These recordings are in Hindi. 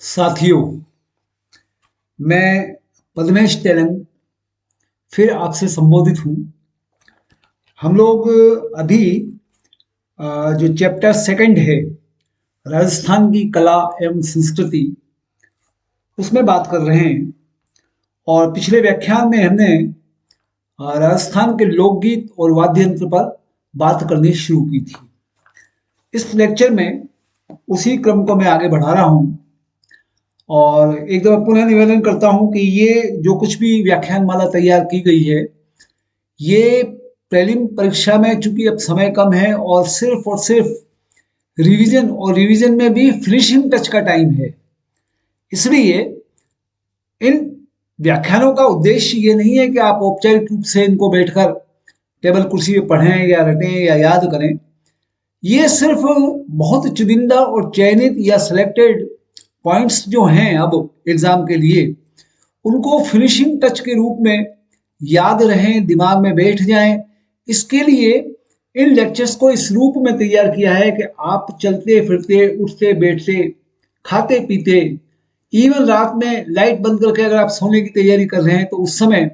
साथियों, मैं पद्मेश तेलंग फिर आपसे संबोधित हूँ। हम लोग अभी जो चैप्टर सेकंड है, राजस्थान की कला एवं संस्कृति, उसमें बात कर रहे हैं। और पिछले व्याख्यान में हमने राजस्थान के लोकगीत और वाद्य यंत्र पर बात करनी शुरू की थी। इस लेक्चर में उसी क्रम को मैं आगे बढ़ा रहा हूँ और एक दफा पुनः निवेदन करता हूं कि ये जो कुछ भी व्याख्यान माला तैयार की गई है, ये प्रीलिम परीक्षा में चूंकि अब समय कम है और सिर्फ रिवीजन, और रिवीजन में भी फिनिशिंग टच का टाइम है, इसलिए इन व्याख्यानों का उद्देश्य ये नहीं है कि आप औपचारिक रूप से इनको बैठकर टेबल कुर्सी पे पढ़ें या रटें या याद करें। ये सिर्फ बहुत चुनिंदा और चयनित या सिलेक्टेड पॉइंट्स जो हैं अब एग्जाम के लिए, उनको फिनिशिंग टच के रूप में याद रहें, दिमाग में बैठ जाएं। इसके लिए इन लेक्चर्स को इस रूप में तैयार किया है कि आप चलते फिरते, उठते बैठते, खाते पीते, इवन रात में लाइट बंद करके अगर आप सोने की तैयारी कर रहे हैं तो उस समय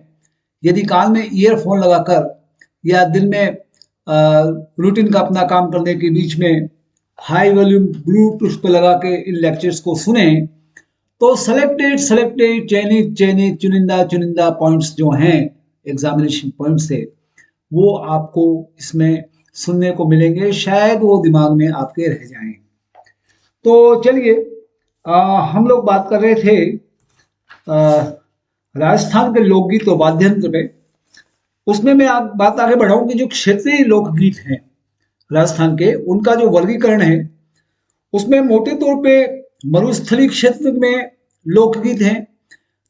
यदि कान में ईयरफोन लगाकर या दिन में रूटीन का अपना काम करने के बीच में हाई वॉल्यूम ब्लूटूथ पे लगा के इन लेक्चर्स को सुने, तो सेलेक्टेड सेलेक्टेड चयनित चयनित चुनिंदा चुनिंदा पॉइंट्स जो हैं एग्जामिनेशन पॉइंट्स से, वो आपको इसमें सुनने को मिलेंगे। शायद वो दिमाग में आपके रह जाएं। तो चलिए, हम लोग बात कर रहे थे राजस्थान के लोकगीत और वाद्य यंत्र पे। उसमें मैं बात आगे बढ़ाऊं कि जो क्षेत्रीय लोकगीत हैं राजस्थान के, उनका जो वर्गीकरण है, उसमें मोटे तौर पे मरुस्थलीय क्षेत्र में लोकगीत हैं,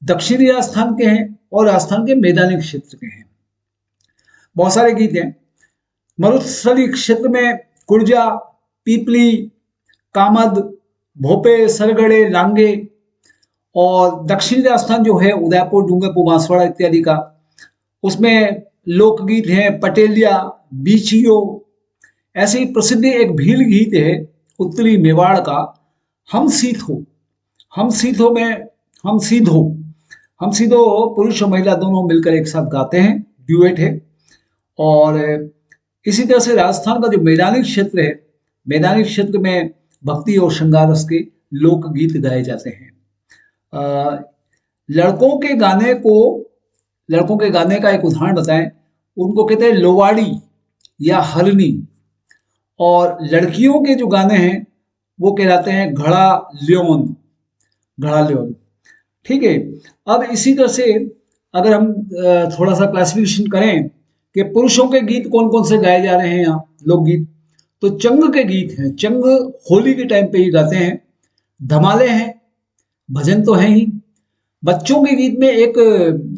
दक्षिणी राजस्थान के हैं और राजस्थान के मैदानी क्षेत्र के हैं। बहुत सारे गीत हैं। मरुस्थलीय क्षेत्र में कुर्जा, पीपली, कामद, भोपे, सरगड़े, लांगे, और दक्षिणी राजस्थान जो है उदयपुर, डूंगरपुर, बांसवाड़ा इत्यादि का, उसमें लोकगीत हैं पटेलिया, बीचियो। ऐसे ही प्रसिद्ध एक भील गीत है उत्तरी मेवाड़ का, हम सीथो। हम सीथो में हम सीधो पुरुष और महिला दोनों मिलकर एक साथ गाते हैं, ड्यूएट है। और इसी तरह से राजस्थान का जो मैदानी क्षेत्र है, मैदानी क्षेत्र में भक्ति और श्रृंगार रस के लोकगीत गाए जाते हैं। लड़कों के गाने को, लड़कों के गाने का एक उदाहरण बताएं, उनको कहते हैं लोवाड़ी या हरनी। और लड़कियों के जो गाने हैं वो कहलाते हैं घड़ा ल्योन, घड़ा ल्योन। ठीक है। अब इसी तरह से अगर हम थोड़ा सा क्लासिफिकेशन करें कि पुरुषों के गीत कौन कौन से गाए जा रहे हैं यहाँ लोकगीत, तो चंग के गीत हैं, चंग होली के टाइम पे ही गाते हैं। धमाले हैं, भजन तो है ही। बच्चों के गीत में एक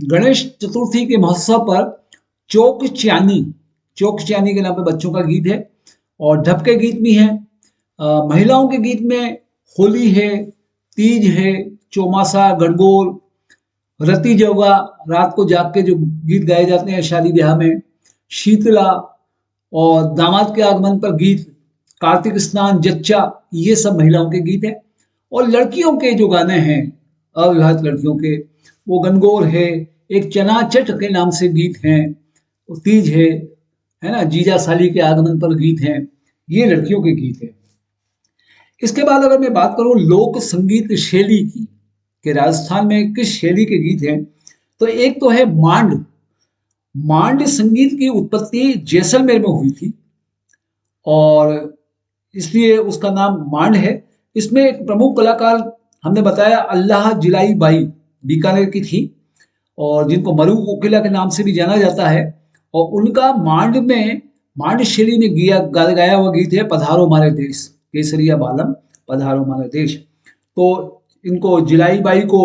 गणेश चतुर्थी के महोत्सव पर चौक चियानी के नाम पे बच्चों का गीत है। और ढप के गीत भी हैं। महिलाओं के गीत में होली है, तीज है, चौमासा, गणगौर, रति जौगा, रात को जाग के जो गीत गाए जाते हैं शादी ब्याह में, शीतला, और दामाद के आगमन पर गीत, कार्तिक स्नान, जच्चा, ये सब महिलाओं के गीत हैं। और लड़कियों के जो गाने हैं, अविवाहित लड़कियों के, वो गणगौर है, एक चना चट के नाम से गीत हैं, तीज है ना, जीजा साली के आगमन पर गीत हैं, ये लड़कियों के गीत हैं। इसके बाद अगर मैं बात करूं लोक संगीत शैली की, कि राजस्थान में किस शैली के गीत हैं, तो एक तो है मांड। मांड संगीत की उत्पत्ति जैसलमेर में हुई थी और इसलिए उसका नाम मांड है। इसमें एक प्रमुख कलाकार हमने बताया अल्लाह जिलाई बाई बीकानेर की थी, और जिनको मरु कोकिला के नाम से भी जाना जाता है। और उनका मांड शैली में गाया हुआ गीत है पधारो मारे देश, केसरिया बालम पधारो मारे देश। तो इनको जिलाई बाई को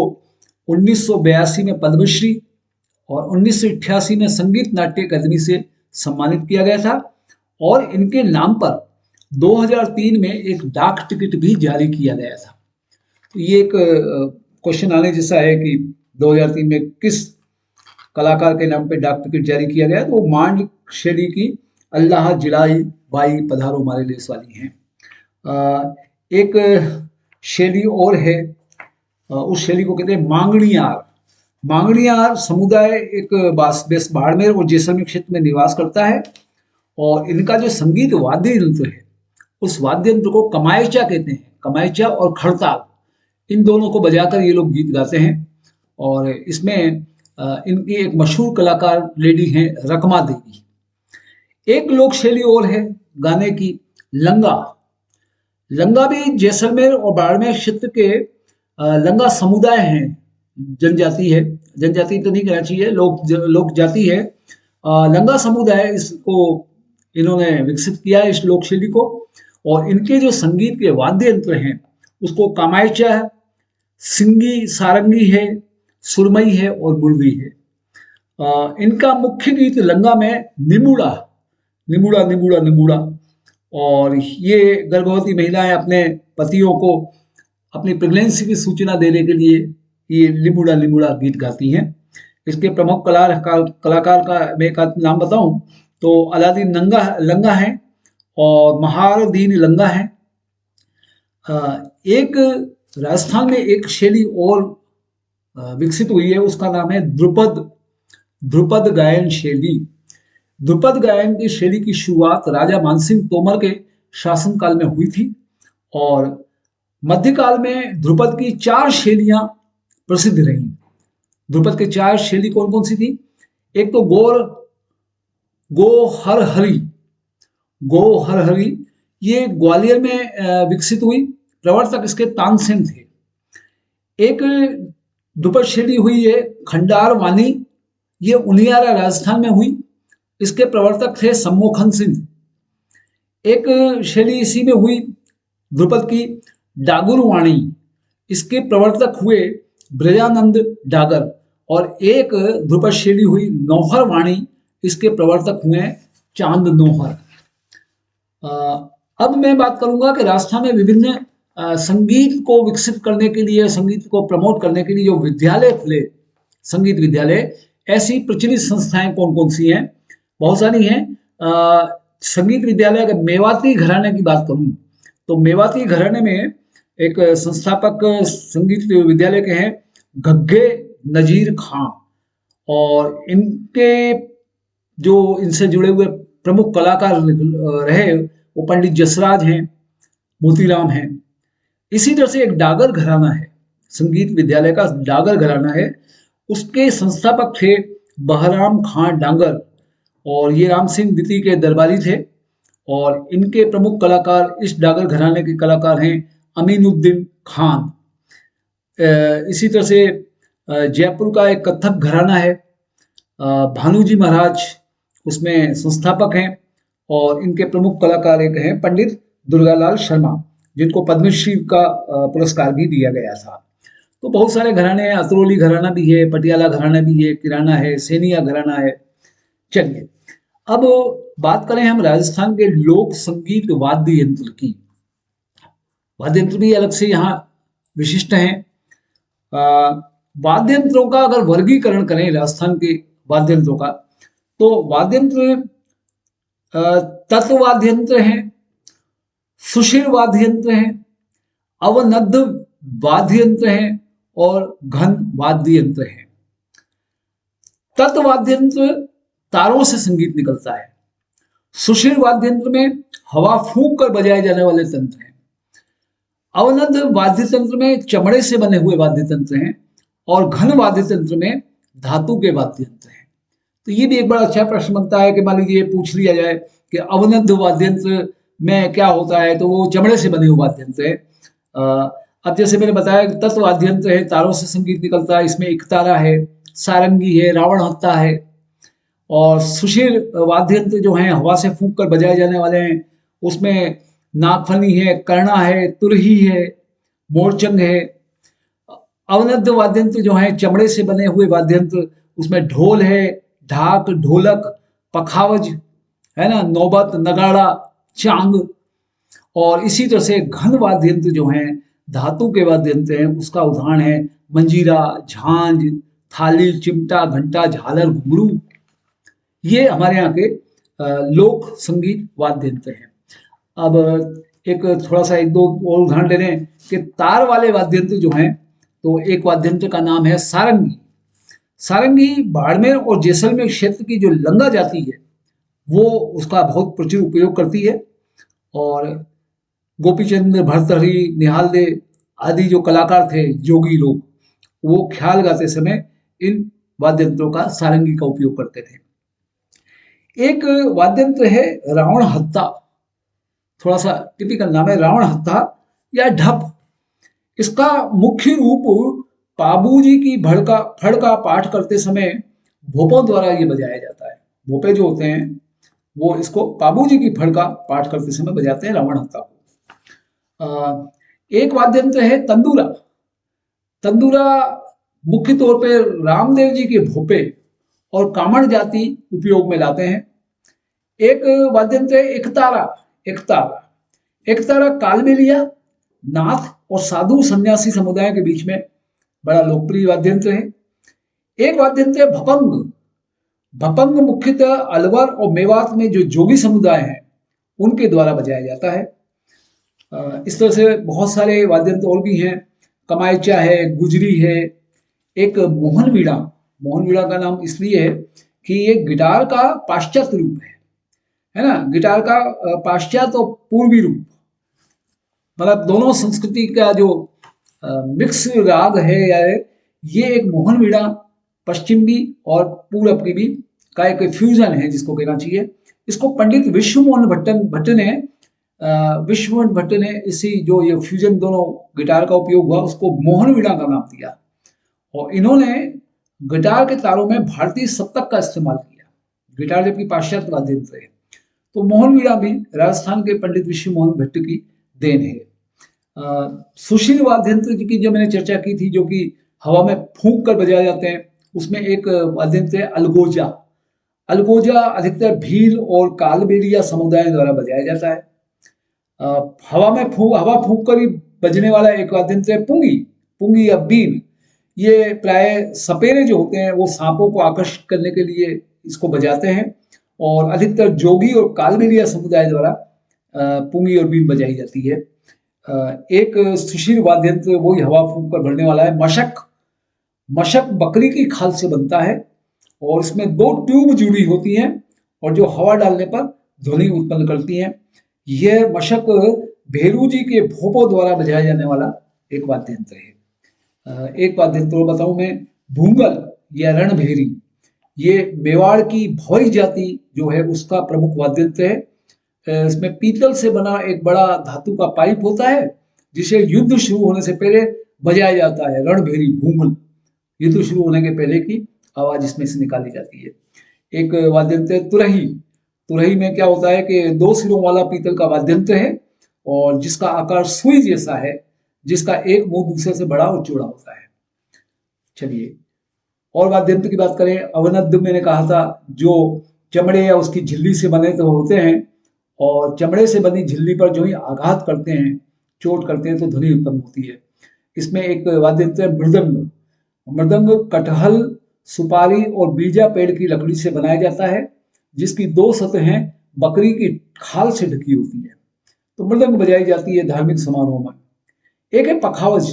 1982 में पद्मश्री और 1988 में संगीत नाट्य अकादमी से सम्मानित किया गया था। और इनके नाम पर 2003 में एक डाक टिकट भी जारी किया गया था। तो ये एक क्वेश्चन आने जैसा है कि 2003 में किस कलाकार के नाम पे डाक टिकट जारी किया गया, तो वो मांड शैली की अल्लाह जिलाई बाई पधारो मारे देश वाली हैं। एक शैली और है उस शैली को कहते हैं मांगणियार। मांगणियार समुदाय एक बाड़मेर और जैसलमेर क्षेत्र में निवास करता है, और इनका जो संगीत वाद्य यंत्र है उस वाद्य यंत्र को कमायचा कहते हैं। कमायचा और खड़ताल, इन दोनों को बजाकर ये लोग गीत गाते हैं। और इसमें इनकी एक मशहूर कलाकार लेडी हैं रकमा देवी। एक लोक शैली और है गाने की, लंगा। लंगा भी जैसलमेर और बाड़मेर क्षेत्र के लंगा समुदाय हैं, जनजाति है, जनजाति तो नहीं कहना चाहिए, लोक जाति है। लंगा समुदाय इसको इन्होंने विकसित किया है, इस लोक शैली को। और इनके जो संगीत के वाद्य यंत्र हैं उसको कामायचा है, सिंगी, सारंगी है, सुरमई है और मुरली है। इनका मुख्य गीत लंगा में निमुड़ा निमुड़ा निमुड़ा निमुड़ा, और ये गर्भवती महिलाएं अपने पतियों को अपनी प्रेगनेंसी की सूचना देने के लिए ये लिमुड़ा लिमुड़ा गीत गाती हैं। इसके प्रमुख कलाकार का मैं एक नाम बताऊं तो अलादीन लंगा है और महारदीन लंगा है। एक राजस्थान में एक शैली और विकसित हुई है, उसका नाम है ध्रुपद गायन शैली। ध्रुपद गायन की शैली की शुरुआत राजा मानसिंह तोमर के शासनकाल में हुई थी, और मध्यकाल में ध्रुपद की 4 शैलियां प्रसिद्ध रही। ध्रुपद के 4 शैली कौन कौन सी थी? एक तो गो हर हरी, ये ग्वालियर में विकसित हुई, प्रवर्तक इसके तानसेन थे। एक ध्रुपद शैली हुई है खंडार वानी, ये उनियारा राजस्थान में हुई, इसके प्रवर्तक थे सम्मोहन सिंह। एक शैली इसी में हुई ध्रुपद की डागुरवाणी, इसके प्रवर्तक हुए ब्रजानंद डागर। और एक ध्रुपद शैली हुई नौहर वाणी, इसके प्रवर्तक हुए चांद नौहर। अब मैं बात करूंगा कि राजस्थान में विभिन्न संगीत को विकसित करने के लिए, संगीत को प्रमोट करने के लिए जो विद्यालय खुले, संगीत विद्यालय, ऐसी प्रचलित संस्थाएं कौन कौन सी हैं? बहुत सारी हैं। संगीत विद्यालय, अगर मेवाती घराने की बात करूं तो मेवाती घराने में एक संस्थापक संगीत विद्यालय के हैं घग्गे नजीर खां, और इनके जो इनसे जुड़े हुए प्रमुख कलाकार रहे वो पंडित जसराज हैं, मोतीराम हैं। इसी तरह से एक डागर घराना है, संगीत विद्यालय का डागर घराना है, उसके संस्थापक थे बहराम खां डांगर, और ये राम सिंह द्वितीय के दरबारी थे। और इनके प्रमुख कलाकार, इस डागर घराने के कलाकार हैं अमीनुद्दीन खान। इसी तरह से जयपुर का एक कथक घराना है, भानुजी महाराज उसमें संस्थापक हैं, और इनके प्रमुख कलाकार एक हैं पंडित दुर्गालाल शर्मा, जिनको पद्मश्री का पुरस्कार भी दिया गया था। तो बहुत सारे घराने हैं, अतरौली घराना भी है, पटियाला घराना भी है, किराना है, सेनिया घराना है। चलिए अब बात करें हम राजस्थान के लोक संगीत वाद्य यंत्र की। वाद्य यंत्र भी अलग से यहाँ विशिष्ट हैं। वाद्य यंत्रों का अगर वर्गीकरण करें राजस्थान के वाद्य यंत्रों का, तो वाद्य यंत्र तत्व वाद्य यंत्र हैं, सुशिर वाद्य यंत्र हैं, अवनद्ध वाद्य यंत्र हैं और घन वाद्य यंत्र हैं। तत्व वाद्य यंत्र तारों से संगीत निकलता है। सुशिर वाद्य यंत्र में हवा फूंक कर बजाए जाने वाले तंत्र हैं। अवनद्ध वाद्य तंत्र में चमड़े से बने हुए वाद्य तंत्र हैं, और घन वाद्य तंत्र में धातु के वाद्य यंत्र हैं। तो ये भी एक बड़ा अच्छा प्रश्न बनता है कि मान लीजिए पूछ लिया जाए कि अवनद्ध वाद्य यंत्र में क्या होता है, तो वो चमड़े से बने हुए वाद्य यंत्र है। अब जैसे मैंने बताया तत्व वाद्य यंत्र है, तारों से संगीत निकलता है, इसमें एक तारा है, सारंगी है, रावण हत्ता है। और सुशिर वाद्य यंत्र जो हैं हवा से फूंक कर बजाए जाने वाले हैं, उसमें नागफनी है, कर्णा है, तुरही है, मोरचंग है। अवनद्ध वाद्य यंत्र जो हैं चमड़े से बने हुए वाद्य यंत्र, उसमें ढोल है, ढाक, ढोलक, पखावज है ना, नौबत, नगाड़ा, चांग। और इसी तरह से घन वाद्य यंत्र जो हैं धातु के वाद्य यंत्र हैं, उसका उदाहरण है मंजीरा, झांझ, थाली, चिमटा, घंटा, झालर, घुंघरू। ये हमारे यहाँ के लोक संगीत वाद्य यंत्र हैं। अब एक थोड़ा सा एक दो और उदाहरण ले लें कि तार वाले वाद्य यंत्र जो हैं तो एक वाद्य यंत्र का नाम है सारंगी। सारंगी बाड़मेर और जैसलमेर क्षेत्र की जो लंगा जाति है वो उसका बहुत प्रचुर उपयोग करती है। और गोपीचंद, भर्तृहरि, निहाल दे आदि जो कलाकार थे, जोगी लोग, वो ख्याल गाते समय इन वाद्य यंत्रों का, सारंगी का उपयोग करते थे। एक वाद्य यंत्र है रावण हत्था, थोड़ा सा टिपिकल नाम है रावण हत्था या ढप। इसका मुख्य रूप पाबूजी की फड़ का पाठ करते समय भोपों द्वारा ये बजाया जाता है। भोपे जो होते हैं वो इसको पाबूजी की फड़ का पाठ करते समय बजाते हैं रावण हत्था को। एक वाद्य यंत्र है तंदूरा। तंदूरा मुख्य तौर पर रामदेव जी के भोपे और कामड़ जाति उपयोग में लाते हैं। एक वाद्य यंत्र है एकतारा। एकतारा एकतारा कालबेलिया, नाथ और साधु सन्यासी समुदाय के बीच में बड़ा लोकप्रिय वाद्य यंत्र है। एक वाद्य यंत्र है भपंग। भपंग मुख्यतः अलवर और मेवात में जो जोगी समुदाय हैं उनके द्वारा बजाया जाता है। इस तरह से बहुत सारे वाद्य यंत्र और भी हैं। कमायचा है, गुजरी है। एक मोहन वीणा। मोहन वीणा का नाम इसलिए है कि ये गिटार का पाश्चात्य रूप है ना, गिटार का पाश्चात्य और पूर्वी रूप, मतलब दोनों संस्कृति का जो मिक्स राग है यार, ये एक मोहन वीणा पश्चिमी और पूरब की भी का एक फ्यूजन है जिसको कहना चाहिए। इसको पंडित विश्वमोहन भट्ट ने इसी जो ये फ्यूजन दोनों गिटार का उपयोग हुआ उसको मोहन वीणा का नाम दिया। और इन्होंने गिटार के तारों में भारतीय सप्तक का इस्तेमाल किया। गिटार जबकि पाश्चात्य वाद्य यंत्र है, तो मोहन वीणा भी राजस्थान के पंडित विश्वमोहन भट्ट की देन है। सुशील वाद्य यंत्र की जो मैंने चर्चा की थी, जो कि हवा में फूंक कर बजाए जाते हैं, उसमें एक वाद्य यंत्र है अलगोजा। अलगोजा अधिकतर भील और कालबेलिया समुदाय द्वारा बजाया जाता है। हवा फूंक कर ही बजने वाला एक वाद्य यंत्र है पुंगी। पुंगी या बीन, ये प्राय सपेरे जो होते हैं वो सांपों को आकर्षित करने के लिए इसको बजाते हैं और अधिकतर जोगी और कालबेलिया समुदाय द्वारा पुंगी और बीन बजाई जाती है। एक सुशील वाद्य यंत्र वही हवा फूंक कर भरने वाला है मशक। मशक बकरी की खाल से बनता है और इसमें 2 ट्यूब जुड़ी होती हैं और जो हवा डालने पर ध्वनि उत्पन्न करती हैं। यह मशक भेरू जी के भोपों द्वारा बजाया जाने वाला एक वाद्य यंत्र है। एक वाद्य यंत्र बताऊं मैं, भूंगल या रणभेरी। ये मेवाड़ की भौई जाति जो है उसका प्रमुख वाद्य यंत्र है। इसमें पीतल से बना एक बड़ा धातु का पाइप होता है जिसे युद्ध शुरू होने से पहले बजाया जाता है। रणभेरी, भूंगल, युद्ध शुरू होने के पहले की आवाज इसमें से निकाली जाती है। एक वाद्य यंत्र है तुरही। तुरही में क्या होता है कि 2 सिरों वाला पीतल का वाद्य यंत्र है और जिसका आकार सुई जैसा है, जिसका एक मुंह दूसरे से बड़ा और चौड़ा होता है। चलिए और वाद्य यंत्र की बात करें, अवनद्द मैंने कहा था जो चमड़े या उसकी झिल्ली से बने तो होते हैं और चमड़े से बनी झिल्ली पर जो ही आघात करते हैं, चोट करते हैं तो ध्वनि उत्पन्न होती है। इसमें एक वाद्य यंत्र है मृदंग। मृदंग कटहल, सुपारी और बीजा पेड़ की लकड़ी से बनाया जाता है जिसकी 2 सतहें बकरी की खाल से ढकी होती है। तो मृदंग बजाई जाती है धार्मिक समारोह में। एक है पखावज।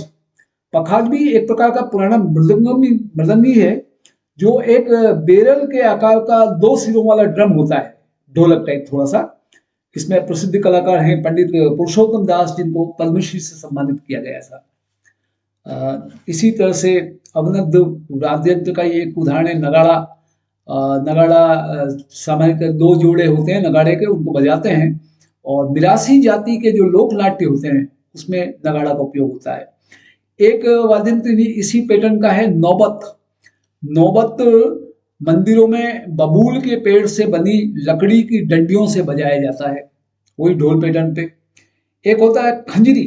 पखावज भी एक प्रकार का पुराना मृदंगी है जो एक बेरल के आकार का 2 सिरों वाला ड्रम होता है, ढोलक टाइप थोड़ा सा। इसमें प्रसिद्ध कलाकार हैं पंडित पुरुषोत्तम दास जिनको पद्मश्री से सम्मानित किया गया था। इसी तरह से अवनद्द वाद्य यंत्र का ये एक उदाहरण है नगाड़ा। नगाड़ा सामान्यतः 2 जोड़े होते हैं नगाड़े के, उनको बजाते हैं और मिरासी जाति के जो लोक नाट्य होते हैं उसमें नगाड़ा का उपयोग होता है। एक वाद्य यंत्र इसी पैटर्न का है नौबत। नौबत मंदिरों में बबूल के पेड़ से बनी लकड़ी की डंडियों से बजाया जाता है, वही ढोल पैटर्न पे। एक होता है खंजरी।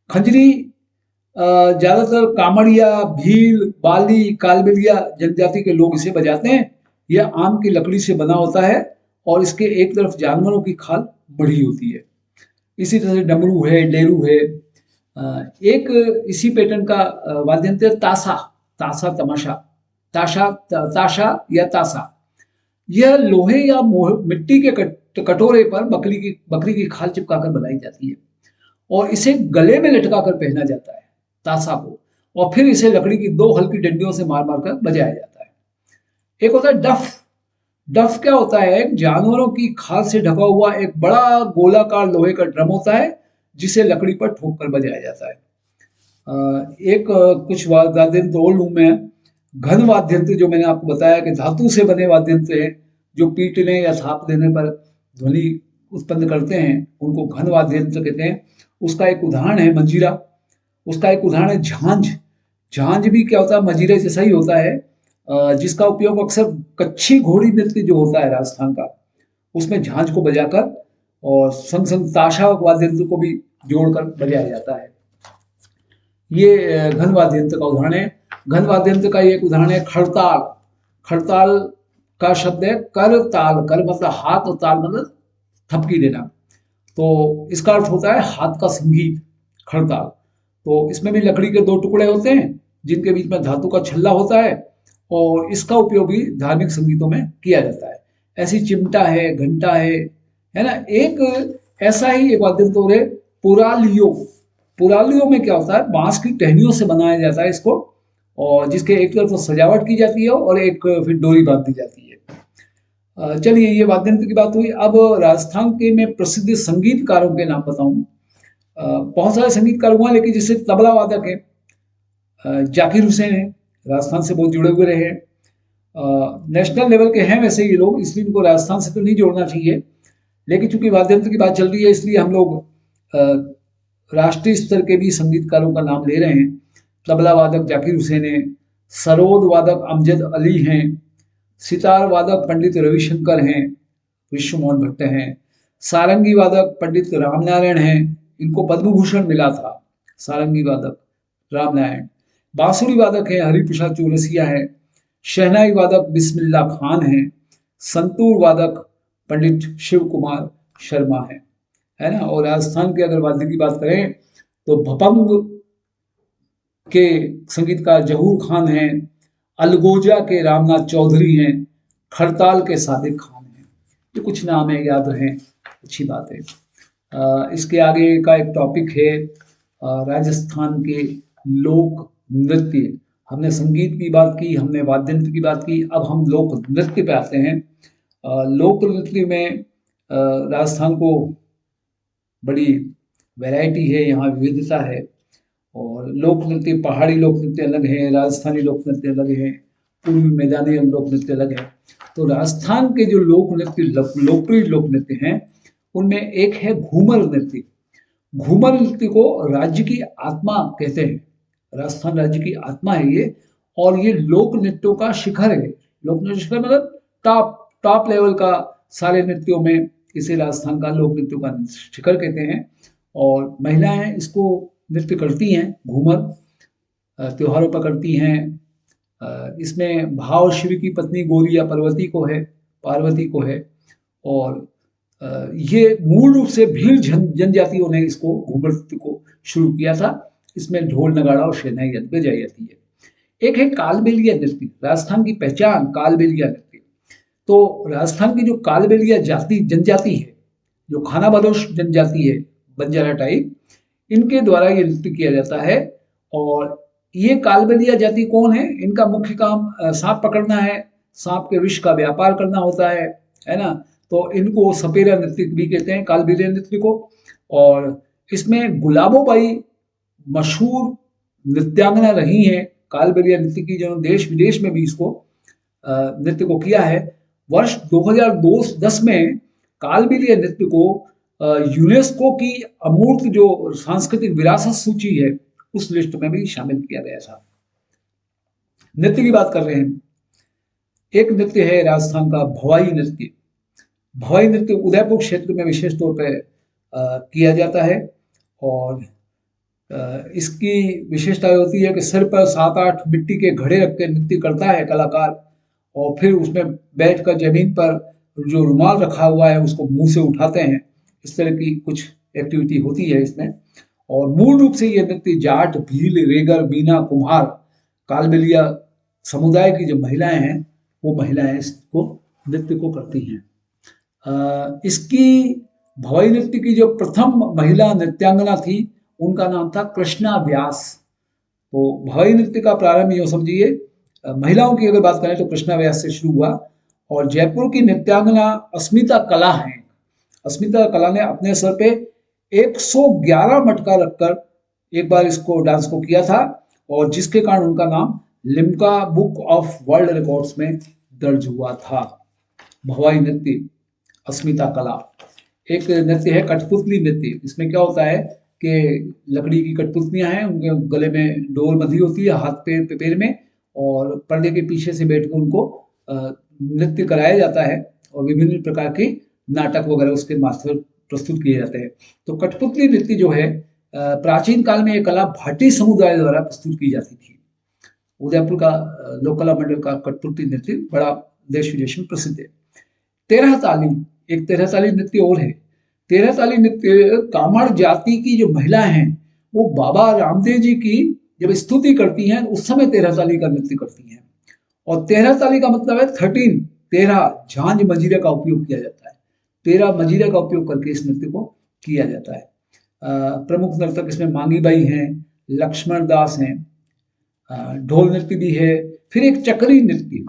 खंजरी ज्यादातर कामड़िया, भील, बाली, कालबेलिया जनजाति के लोग इसे बजाते हैं। यह आम की लकड़ी से बना होता है और इसके एक तरफ जानवरों की खाल बढ़ी होती है। इसी तरह से डमरू है, डेरू है। एक इसी पैटर्न का वाद्य यंत्र ताशा। ताशा तमाशा, ताशा या ताशा। यह लोहे या मिट्टी के कटोरे पर बकरी की खाल चिपकाकर बनाई जाती है और इसे गले में लटका कर पहना जाता है ताशा को। और फिर इसे लकड़ी की दो हल्की डंडियों से मार मार कर बजाया जाता है। एक होता है डफ। डफ क्या होता है? एक जानवरों की खाल से ढका हुआ एक बड़ा गोलाकार लोहे का ड्रम होता है जिसे लकड़ी पर ठोक कर बजाया जाता है। कुछ वाद्य यंत्र और लूँ मैं। घन वाद्य यंत्र, जो मैंने आपको बताया कि धातु से बने वाद्य यंत्र हैं जो पीटने या थाप देने पर ध्वनि उत्पन्न करते हैं, उनको घन वाद्य यंत्र कहते हैं। उसका एक उदाहरण है मंजीरा। उसका एक उदाहरण है झांझ। झांझ भी क्या होता है? मजीरे जैसा ही होता है, जिसका उपयोग अक्सर कच्छी घोड़ी नृत्य जो होता है राजस्थान का, उसमें झांझ को बजाकर और संग संग ताशा वाद्य यंत्र को भी जोड़कर बजाया जाता है। ये घन वाद्य यंत्र का उदाहरण है। घन वाद्य यंत्र का एक उदाहरण है खड़ताल। खड़ताल का शब्द है कर ताल। कर मतलब हाथ और ताल मतलब थपकी देना। तो इसका अर्थ होता है हाथ का संगीत, खड़ताल। तो इसमें भी लकड़ी के दो टुकड़े होते हैं जिनके बीच में धातु का छल्ला होता है और इसका उपयोग भी धार्मिक संगीतों में किया जाता है। ऐसी चिमटा है, घंटा है ना। एक ऐसा ही एक वाद्य यंत्र है पुरालियो। पुरालियो में क्या होता है? बांस की टहनियों से बनाया जाता है इसको, और जिसके एक तरफ तो सजावट की जाती है और एक फिर डोरी बांध दी जाती है। चलिए, ये वाद्य यंत्र की बात हुई। अब राजस्थान के मैं प्रसिद्ध संगीतकारों के नाम बताऊं। बहुत सारे संगीतकार हुआ, लेकिन जैसे तबला वादक है जाकिर हुसैन है, राजस्थान से बहुत जुड़े हुए रहे हैं। नेशनल लेवल के हैं वैसे ये लोग, इसलिए इनको राजस्थान से तो नहीं जोड़ना चाहिए, लेकिन चूंकि वाद्य यंत्र की बात चल रही है इसलिए हम लोग राष्ट्रीय स्तर के भी संगीतकारों का नाम ले रहे हैं। तबला वादक जाकिर हुसैन है, सरोद वादक अमजद अली हैं, सितार वादक पंडित रविशंकर हैं, विश्व मोहन भट्ट हैं, सारंगी वादक पंडित रामनारायण हैं, इनको पद्म भूषण मिला था, सारंगी वादक रामनारायण। बांसुरी वादक है हरिप्रसाद चौरसिया है, शहनाई वादक बिस्मिल्ला खान है, संतूर वादक पंडित शिव कुमार शर्मा है ना। और राजस्थान के अगर वाद्य की बात करें तो भपंग के संगीतकार जहूर खान हैं, अलगोजा के रामनाथ चौधरी हैं, खड़ताल के सादिक खान हैं। ये कुछ नाम है, याद रहे, अच्छी बात है। इसके आगे का एक टॉपिक है राजस्थान के लोक नृत्य। हमने संगीत की बात की, हमने वाद्य यंत्र की बात की, अब हम लोक नृत्य पे आते हैं। लोक नृत्य में राजस्थान को बड़ी वैरायटी है, यहाँ विविधता है। और लोक नृत्य, पहाड़ी लोक नृत्य अलग है, राजस्थानी लोक नृत्य अलग है, पूर्वी मैदानी लोक नृत्य अलग है। तो राजस्थान के जो लोक नृत्य, लोकप्रिय लोक नृत्य हैं, उनमें एक है घूमर नृत्य। घूमर नृत्य को राज्य की आत्मा कहते हैं। राजस्थान राज्य की आत्मा है ये, और ये लोक नृत्यों का शिखर है। लोक नृत्य शिखर मतलब टॉप टॉप लेवल का, सारे नृत्यों में इसे राजस्थान का लोक नृत्यों का शिखर कहते हैं। और महिलाएं इसको नृत्य करती हैं, घूमर त्योहारों पर करती हैं। इसमें भाव शिव की पत्नी गौरी या पार्वती को है। और ये मूल रूप से भील जनजातियों ने इसको घूमर नृत्य को शुरू किया था। इसमें ढोल नगाड़ा और शहनाई बजाई जाती है। एक है कालबेलिया नृत्य, राजस्थान की पहचान कालबेलिया नृत्य। तो राजस्थान की जो कालबेलिया जनजाति है, जो खाना बदोश जनजाति है, बंजारा टाइप, इनके द्वारा ये नृत्य किया जाता है। और ये कालबेलिया जाति कौन है? इनका मुख्य काम सांप पकड़ना है, सांप के विष का व्यापार करना होता है ना। तो इनको सपेरा नृत्य भी कहते हैं, कालबेलिया नृत्य को। और इसमें गुलाबोबाई मशहूर नृत्यांगना रही हैं कालबेलिया नृत्य की, जिन्होंने देश विदेश में भी इसको नृत्य को किया है। वर्ष 2010 में कालबेलिया नृत्य को यूनेस्को की अमूर्त जो सांस्कृतिक विरासत सूची है, उस लिस्ट में भी शामिल किया गया था। नृत्य की बात कर रहे हैं, एक नृत्य है राजस्थान का भवाई नृत्य। भवाई नृत्य उदयपुर क्षेत्र में विशेष तौर पर किया जाता है। और इसकी विशेषता होती है कि सिर पर 7-8 मिट्टी के घड़े रख के नृत्य करता है कलाकार, और फिर उसमें बैठकर जमीन पर जो रुमाल रखा हुआ है उसको मुंह से उठाते हैं। इस तरह की कुछ एक्टिविटी होती है इसमें। और मूल रूप से ये नृत्य जाट, भील, रेगर, बीना, कुम्हार, कालबेलिया समुदाय की जो महिलाएं हैं, वो महिलाएं इसको नृत्य को करती हैं। इसकी भवाई नृत्य की जो प्रथम महिला नृत्यांगना थी, उनका नाम था कृष्णा व्यास। तो भवाई नृत्य का प्रारंभ यूँ समझिए महिलाओं की अगर बात करें तो कृष्णा व्यास से शुरू हुआ, और जयपुर की नृत्यांगना अस्मिता कला है। अस्मिता कला ने अपने सर पे 111 मटका रखकर एक बार इसको डांस को किया था, और जिसके कारण उनका नाम Limca book of world records में दर्ज हुआ था। भवाई नृत्य, अस्मिता कला। एक नृत्य है कठपुतली नृत्य। इसमें क्या होता है कि लकड़ी की कठपुतलियां हैं, उनके गले में डोर बंधी होती है, हाथ पैर में, और पर्दे के पीछे से बैठ कर उनको नृत्य कराया जाता है, और विभिन्न प्रकार के नाटक वगैरह उसके माध्यम प्रस्तुत किए जाते हैं। तो कठपुतली नृत्य जो है प्राचीन काल में ये कला भाटी समुदाय द्वारा प्रस्तुत की जाती थी। उदयपुर का लोक कला मंडल का कठपुतली नृत्य बड़ा देश विदेश में प्रसिद्ध है। तेरह ताली, एक तेरह ताली नृत्य और है। तेरह ताली नृत्य कामड़ जाति की जो महिलाएं हैं वो बाबा रामदेव जी की जब स्तुति करती हैं उस समय तेरह ताली का नृत्य करती हैं। और तेरह ताली का मतलब है 13, 13 झांझ मजीरे का उपयोग किया जाता है। 13 मजीरे का उपयोग करके इस नृत्य को किया जाता है। प्रमुख नर्तक इसमें मांगी बाई हैं, लक्ष्मण दास हैं, ढोल नृत्य भी है। फिर एक चक्री नृत्य।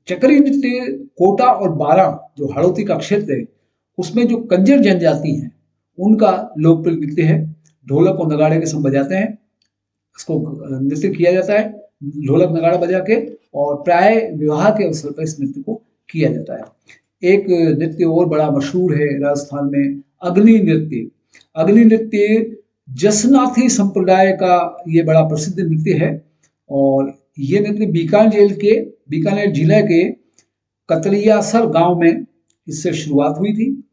चक्री नृत्य कोटा और बारा जो हड़ौती का क्षेत्र है उसमें जो कंजर जनजाति हैं उनका लोकप्रिय नृत्य है। ढोलक और नगाड़े के संग बजाते हैं, इसको नृत्य किया जाता है ढोलक नगाड़ा बजा के, और प्राय विवाह के अवसर पर इस नृत्य को किया जाता है। एक नृत्य और बड़ा मशहूर है राजस्थान में, अग्नि नृत्य। अग्नि नृत्य जसनाथी संप्रदाय का ये बड़ा प्रसिद्ध नृत्य है, और ये नृत्य बीकानेर जिले के कतलियासर गांव में इससे शुरुआत हुई थी।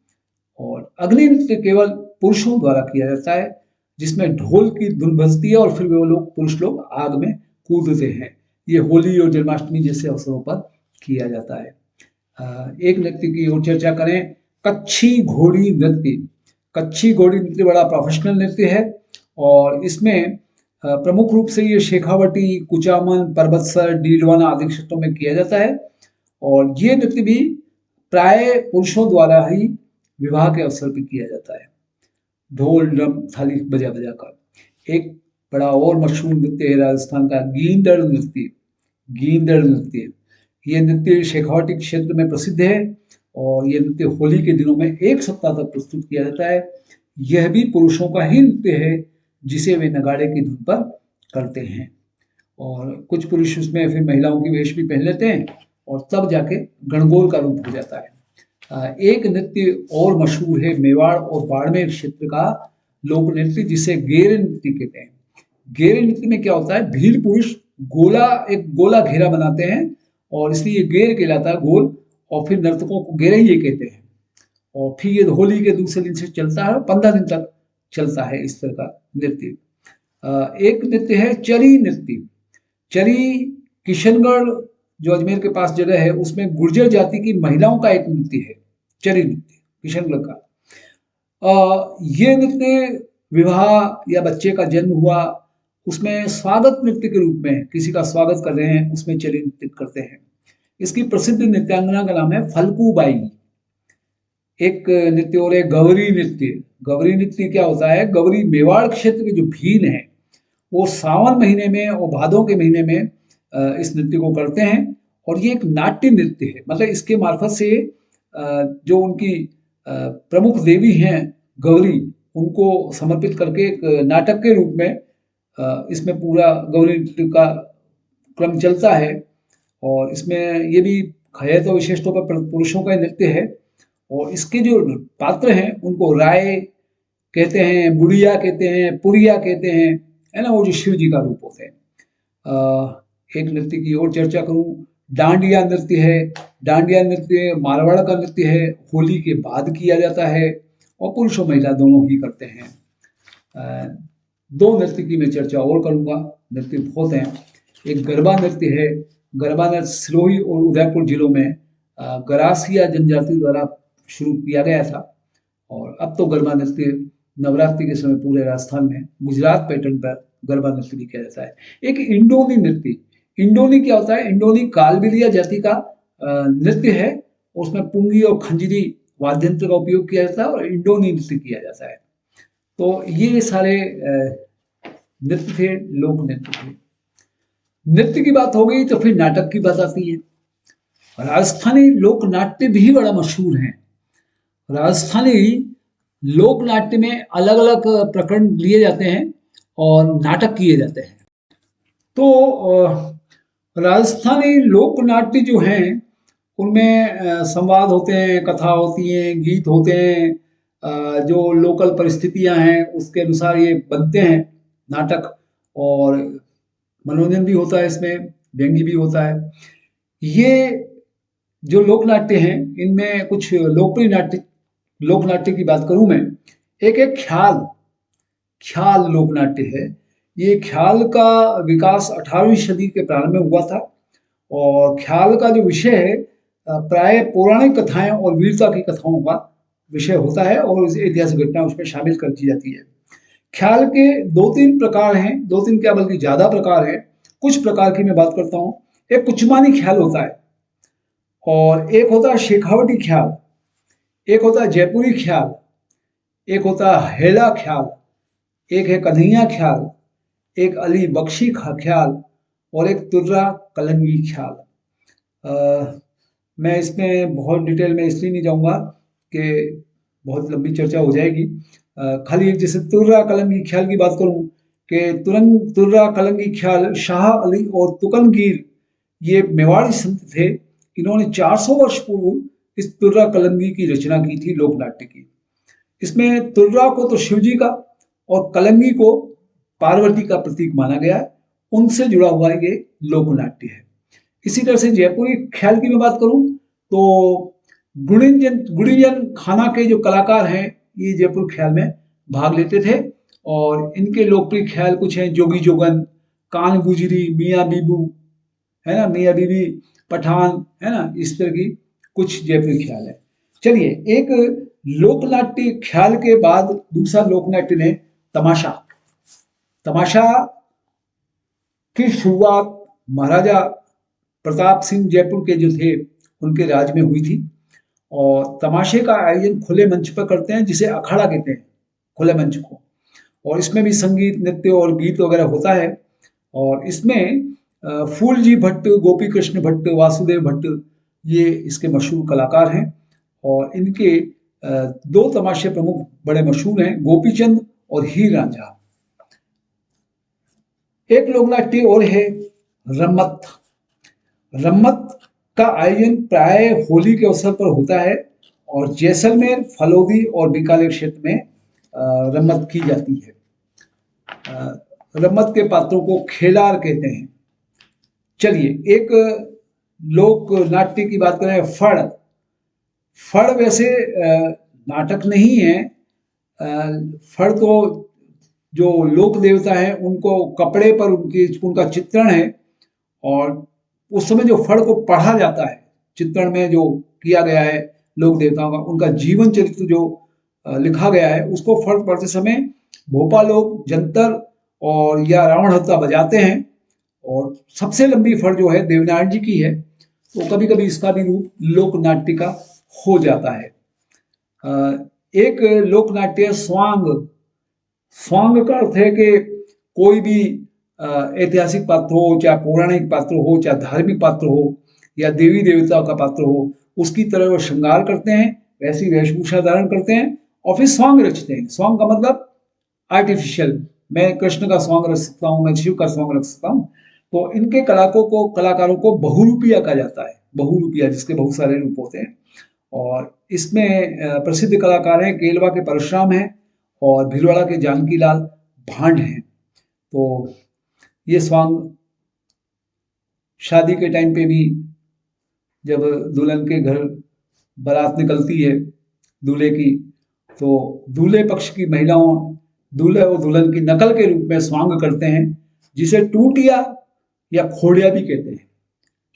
और अग्नि नृत्य केवल पुरुषों द्वारा किया जाता है, जिसमें ढोल की धुन बजती है और फिर वे लोग पुरुष लोग आग में कूदते हैं। ये होली और जन्माष्टमी जैसे अवसरों पर किया जाता है। एक नृत्य की और चर्चा करें, कच्छी घोड़ी नृत्य। कच्छी घोड़ी नृत्य बड़ा प्रोफेशनल नृत्य है, और इसमें प्रमुख रूप से ये शेखावटी, कुचामन, परबतसर, डीडवाना आदि क्षेत्रों में किया जाता है। और ये नृत्य भी प्राय पुरुषों द्वारा ही विवाह के अवसर पर किया जाता है, ढोल ड्रम थाली बजा बजा कर। एक बड़ा और मशहूर नृत्य है राजस्थान का गींदड़ नृत्य। गींदड़ नृत्य, ये नृत्य शेखावटी क्षेत्र में प्रसिद्ध है, और ये नृत्य होली के दिनों में एक सप्ताह तक प्रस्तुत किया जाता है। यह भी पुरुषों का ही नृत्य है जिसे वे नगाड़े की धुन पर करते हैं, और कुछ पुरुष उसमें फिर महिलाओं की वेश भी पहन लेते हैं, और तब जाके गणगौर का रूप हो जाता है। एक नृत्य और मशहूर है मेवाड़ और बाड़मेर क्षेत्र का लोक नृत्य, जिसे गेर नृत्य कहते हैं। गेर नृत्य में क्या होता है, भील पुरुष एक गोला घेरा बनाते हैं, और इसलिए गेर कहलाता है, गोल, और फिर नर्तकों को गेरे ये कहते हैं। और फिर ये होली के दूसरे दिन से चलता है, 15 दिन तक चलता है इस तरह का नृत्य। एक नृत्य है चरी नृत्य। चरी किशनगढ़ जो अजमेर के पास जगह है उसमें गुर्जर जाति की महिलाओं का एक नृत्य है, चरी नृत्य किशनगढ़ का। ये नृत्य विवाह या बच्चे का जन्म हुआ उसमें स्वागत नृत्य के रूप में किसी का स्वागत कर रहे हैं, उसमें चरी नृत्य करते हैं। इसकी प्रसिद्ध नृत्यांगना का नाम है फलकूबाई। एक नृत्य और है गौरी नृत्य। गौरी नृत्य क्या होता है, गौरी मेवाड़ क्षेत्र के जो भील हैं वो सावन महीने में और भादों के महीने में इस नृत्य को करते हैं, और ये एक नाट्य नृत्य है। मतलब इसके मार्फत से जो उनकी प्रमुख देवी हैं गौरी, उनको समर्पित करके एक नाटक के रूप में इसमें पूरा गौरी नृत्य का क्रम चलता है। और इसमें ये भी है तो विशेष तौर पर पुरुषों का नृत्य है, और इसके जो पात्र हैं उनको राय कहते हैं, बुढ़िया कहते हैं, पुरिया कहते हैं, है ना, वो जो शिव जी का रूप होते हैं। एक नृत्य की और चर्चा करूं, डांडिया नृत्य है। डांडिया नृत्य मारवाड़ का नृत्य है, होली के बाद किया जाता है, और पुरुष और महिला दोनों ही करते हैं। दो नृत्य की मैं चर्चा और करूंगा, नृत्य बहुत हैं। एक गरबा नृत्य है। गरबा नृत्य सिरोही और उदयपुर जिलों में गरासिया जनजाति द्वारा शुरू किया गया था, और अब तो गरबा नृत्य नवरात्रि के समय पूरे राजस्थान में गुजरात पैटर्न पर गरबा नृत्य भी किया जाता है। एक इंडोनी नृत्य। इंडोनी क्या होता है, इंडोनी कालबेलिया जाति का नृत्य है, उसमें पुंगी और खंजरी वाद्य यंत्र का उपयोग किया जाता है और इंडोनी नृत्य किया जाता है। तो ये सारे नृत्य थे, लोक नृत्य थे। नृत्य की बात हो गई तो फिर नाटक की बात आती है। राजस्थानी लोक नाट्य भी बड़ा मशहूर है। राजस्थानी लोक नाट्य में अलग अलग प्रकरण लिए जाते हैं और नाटक किए जाते हैं। तो राजस्थानी लोक नाट्य जो हैं उनमें संवाद होते हैं, कथा होती है, गीत होते हैं, जो लोकल परिस्थितियां हैं उसके अनुसार ये बनते हैं नाटक। और मनोरंजन भी होता है इसमें, व्यंग्य भी होता है। ये जो लोक नाट्य हैं इनमें कुछ लोकप्रिय नाट्य, लोक नाट्य की बात करूं मैं, एक एक ख्याल, ख्याल लोक नाट्य है। ये ख्याल का विकास 18वीं सदी के प्रारंभ में हुआ था और ख्याल का जो विषय है प्राय पौराणिक कथाएं और वीरता की कथाओं का विषय होता है और ऐतिहासिक घटना उसमें शामिल कर दी जाती है। ख्याल के दो तीन प्रकार हैं, दो तीन क्या बल्कि ज्यादा प्रकार हैं। कुछ प्रकार की मैं बात करता हूं। एक कुचमानी ख्याल होता है और एक होता है शेखावटी ख्याल, एक होता है जयपुरी ख्याल, एक होता है हेला ख्याल, एक है कन्हैया ख्याल, एक अली बख्शी ख्याल और एक तुर्रा कलंगी ख्याल। मैं इसमें बहुत डिटेल में इसलिए नहीं जाऊंगा कि बहुत लंबी चर्चा हो जाएगी। खाली जैसे तुर्रा कलंगी ख्याल की बात करूं कि तुर्रा कलंगी ख्याल शाह अली और तुकनगीर ये मेवाड़ी संत थे। इन्होंने 400 वर्ष पूर्व इस तुर्रा कलंगी की रचना की थी लोकनाट्य की। इसमें तुर्रा को तो शिव जी का और कलंगी को पार्वती का प्रतीक माना गया है, उनसे जुड़ा हुआ ये लोकनाट्य है। इसी तरह से जयपुरी ख्याल की मैं बात करूं तो गुड़ीजन खाना के जो कलाकार हैं ये जयपुर ख्याल में भाग लेते थे और इनके लोकप्रिय ख्याल कुछ हैं, जोगी जोगन, कान गुजरी, मियाँ बीबू, है ना, मियाँ बीबी, पठान, है ना, इस तरह की कुछ जयपुरी ख्याल है। चलिए, एक लोकनाट्य ख्याल के बाद दूसरा लोकनाट्य ने तमाशा। तमाशा की शुरुआत महाराजा प्रताप सिंह जयपुर के जो थे उनके राज में हुई थी और तमाशे का आयोजन खुले मंच पर करते हैं जिसे अखाड़ा कहते हैं, खुले मंच को। और इसमें भी संगीत, नृत्य और गीत वगैरह होता है। और इसमें फूलजी भट्ट, गोपी कृष्ण भट्ट, वासुदेव भट्ट ये इसके मशहूर कलाकार हैं और इनके दो तमाशे प्रमुख बड़े मशहूर हैं, गोपीचंद और हीर रांझा। एक लोकनाट्य और है रम्मत। रम्मत का आयोजन प्राय होली के अवसर पर होता है और जैसलमेर, फलोदी और बीकानेर क्षेत्र में रम्मत की जाती है। रम्मत के पात्रों को खेलार कहते हैं। चलिए, एक लोक नाट्य की बात करें, फड़। फड़ वैसे नाटक नहीं है। फड़ तो जो लोक देवता है उनको कपड़े पर उनका चित्रण है और उस समय जो फड़ को पढ़ा जाता है, चित्रण में जो किया गया है लोक देवताओं का, उनका जीवन चरित्र जो लिखा गया है, उसको फड़ पढ़ते समय भोपा लोग जंतर और या रावण हत्ता बजाते हैं। और सबसे लंबी फड़ जो है देवनारायण जी की है, तो कभी कभी इसका भी रूप लोक नाट्य का हो जाता है। एक लोक नाट्य स्वांग। स्वांग का अर्थ है कि कोई भी ऐतिहासिक पात्र हो, चाहे पौराणिक पात्र हो, चाहे धार्मिक पात्र हो या देवी देवता का पात्र हो, उसकी तरह वो श्रृंगार करते हैं, वैसी वेशभूषा धारण करते हैं और फिर सॉन्ग रचते हैं। सॉन्ग का मतलब आर्टिफिशियल, मैं कृष्ण का सॉन्ग रच सकता हूँ, मैं शिव का सॉन्ग रच सकता हूँ। तो इनके कलाकारों को बहुरूपिया कहा जाता है। बहुरूपिया, जिसके बहुत सारे रूप होते हैं। और इसमें प्रसिद्ध कलाकार हैं, केलवा के परशुराम हैं और भीलवाड़ा के जानकी लाल भांड हैं। तो ये सॉन्ग शादी के टाइम पे भी जब दुल्हन के घर बारात निकलती है दूल्हे की, तो दूल्हे पक्ष की महिलाओं दूल्हे और दुल्हन की नकल के रूप में स्वांग करते हैं, जिसे टूटिया या खोड़िया भी कहते हैं।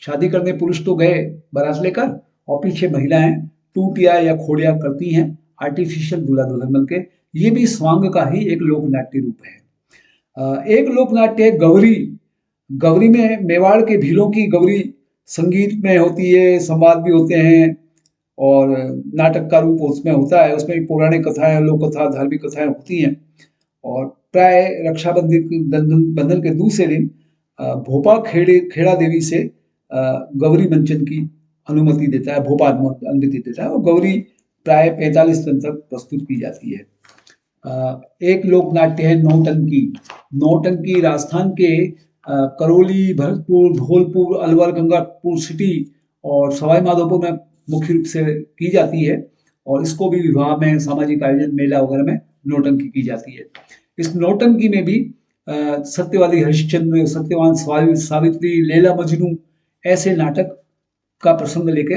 शादी करने पुरुष तो गए बारात लेकर और पीछे महिलाएं टूटिया या खोड़िया करती हैं, आर्टिफिशियल दूल्हा दुल्हन बन के। ये भी स्वांग का ही एक लोक नाट्य रूप है। एक लोक नाट्य है गौरी। गौरी में मेवाड़ के भीलों की गौरी संगीत में होती है, संवाद भी होते हैं और नाटक का रूप उसमें होता है। उसमें भी पौराणिक कथाएं, लोक कथा, धार्मिक कथाएं होती हैं और प्राय बंधन के दूसरे दिन भोपा खेड़ा देवी से गौरी मंचन की अनुमति देता है, भोपा अनुमति देता है, और गौरी प्राय 45 दिन तक प्रस्तुत की जाती है। एक लोक नाट्य है नौटंकी। नौटंकी राजस्थान के करौली, भरतपुर, धौलपुर, अलवर, गंगापुर सिटी और सवाई माधोपुर में मुख्य रूप से की जाती है, और इसको भी विवाह में, सामाजिक आयोजन, मेला वगैरह में नौटंकी की जाती है। इस नौटंकी में भी सत्यवादी हरिश्चंद्र, सत्यवान सावित्री, लैला मजनू ऐसे नाटक का प्रसंग लेके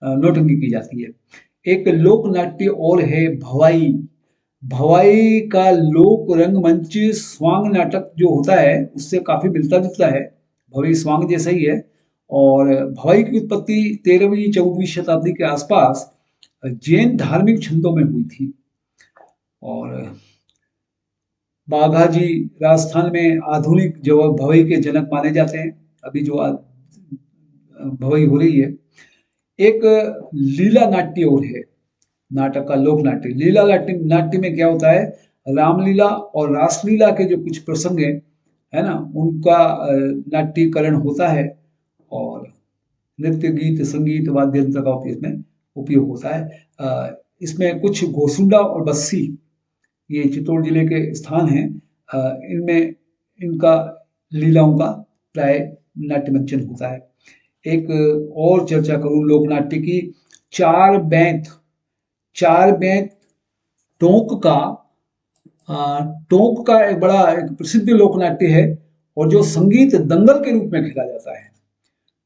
नौटंकी की जाती है। एक लोक नाट्य और है भवाई। भवाई का लोक रंगमंच स्वांग नाटक जो होता है उससे काफी मिलता जुलता है, भवाई स्वांग जैसा ही है। और भवाई की उत्पत्ति 13वीं-14वीं शताब्दी के आसपास जैन धार्मिक छंदों में हुई थी। और बाघाजी राजस्थान में आधुनिक जो भवाई के जनक माने जाते हैं, अभी जो भवाई हो रही है। एक लीला नाट्य और है, नाटक का लोक नाट्य। लीला नाट्य में क्या होता है, रामलीला और रासलीला के जो कुछ प्रसंग है ना, उनका नाट्यकरण होता है, और नृत्य, गीत, संगीत, वाद्य यंत्र का इसमें उपयोग होता है। इसमें कुछ घोसुंडा और बस्सी, ये चित्तौड़ जिले के स्थान हैं, इनमें इनका लीलाओं का प्राय नाट्य मंचन होता है। एक और चर्चा करूं लोक नाट्य की, चार बैंत टोंक का एक बड़ा एक प्रसिद्ध लोक नाट्य है, और जो संगीत दंगल के रूप में खेला जाता है।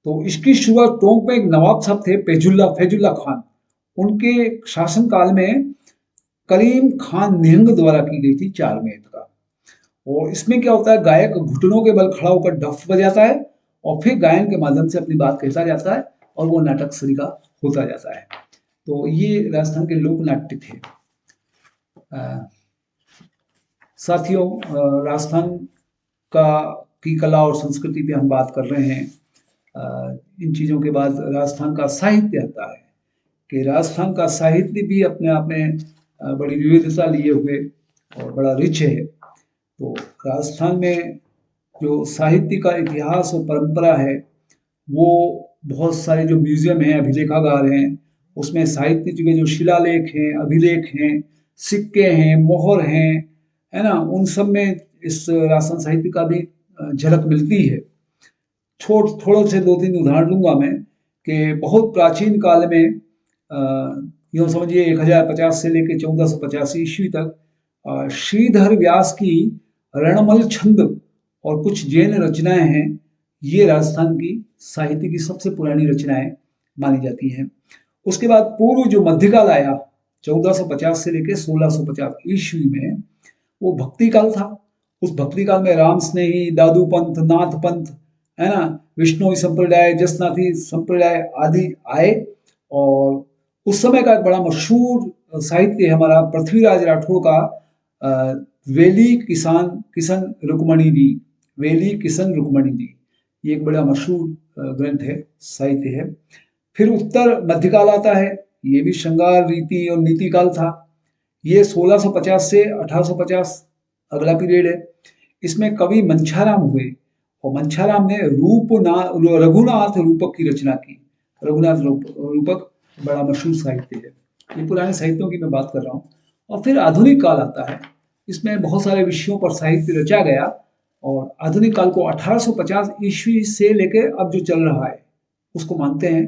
तो इसकी शुरुआत टोंक में एक नवाब साहब थे, फैजुल्ला खान, उनके शासनकाल में करीम खान निहंग द्वारा की गई थी चार बैंत का। और इसमें क्या होता है, गायक घुटनों के बल खड़ा होकर डफ बजाता है और फिर गायन के माध्यम से अपनी बात कहता जाता है, और वो नाटक सरीका होता जाता है। तो ये राजस्थान के लोक नाट्य थे। साथियों, राजस्थान की कला और संस्कृति पे हम बात कर रहे हैं। इन चीज़ों के बाद राजस्थान का साहित्य आता है, कि राजस्थान का साहित्य भी अपने आप में बड़ी विविधता लिए हुए और बड़ा रिच है। तो राजस्थान में जो साहित्य का इतिहास और परंपरा है, वो बहुत सारे जो म्यूजियम हैं, अभिलेखागार हैं, उसमें साहित्य के जो शिलालेख हैं, अभिलेख हैं, सिक्के हैं, मोहर हैं, है ना, उन सब में इस राजस्थान साहित्य का भी झलक मिलती है। थोड़े से 2-3 उदाहरण लूंगा मैं, कि बहुत प्राचीन काल में यूँ समझिए 1050 से लेकर 1485 ईस्वी तक श्रीधर व्यास की रणमल छंद और कुछ जैन रचनाएं हैं, ये राजस्थान की साहित्य की सबसे पुरानी रचनाएं मानी जाती हैं। उसके बाद पूर्व जो मध्यकाल आया 1450 से लेकर 1650 ईस्वी में, वो भक्ति काल था। उस भक्ति काल में राम स्नेही, दादू पंथ, नाथ पंथ, है ना, विष्णु संप्रदाय, जसनाथी संप्रदाय आदि आए। और उस समय का एक बड़ा मशहूर साहित्य है हमारा पृथ्वीराज राठौड़ का वेली किसन रुक्मणी दी। वेली किसन रुक्मणी दी, ये एक बड़ा मशहूर ग्रंथ है, साहित्य है। फिर उत्तर मध्यकाल आता है, ये भी श्रृंगार रीति और नीति काल था। ये 1650 से 1850 अगला पीरियड है। इसमें कवि मंछाराम हुए, और मंछाराम ने रघुनाथ रूपक की रचना की। रघुनाथ रूपक बड़ा मशहूर साहित्य है। ये पुराने साहित्यों की मैं बात कर रहा हूँ। और फिर आधुनिक काल आता है, इसमें बहुत सारे विषयों पर साहित्य रचा गया। और आधुनिक काल को 1850 ईस्वी से लेकर अब जो चल रहा है उसको मानते हैं।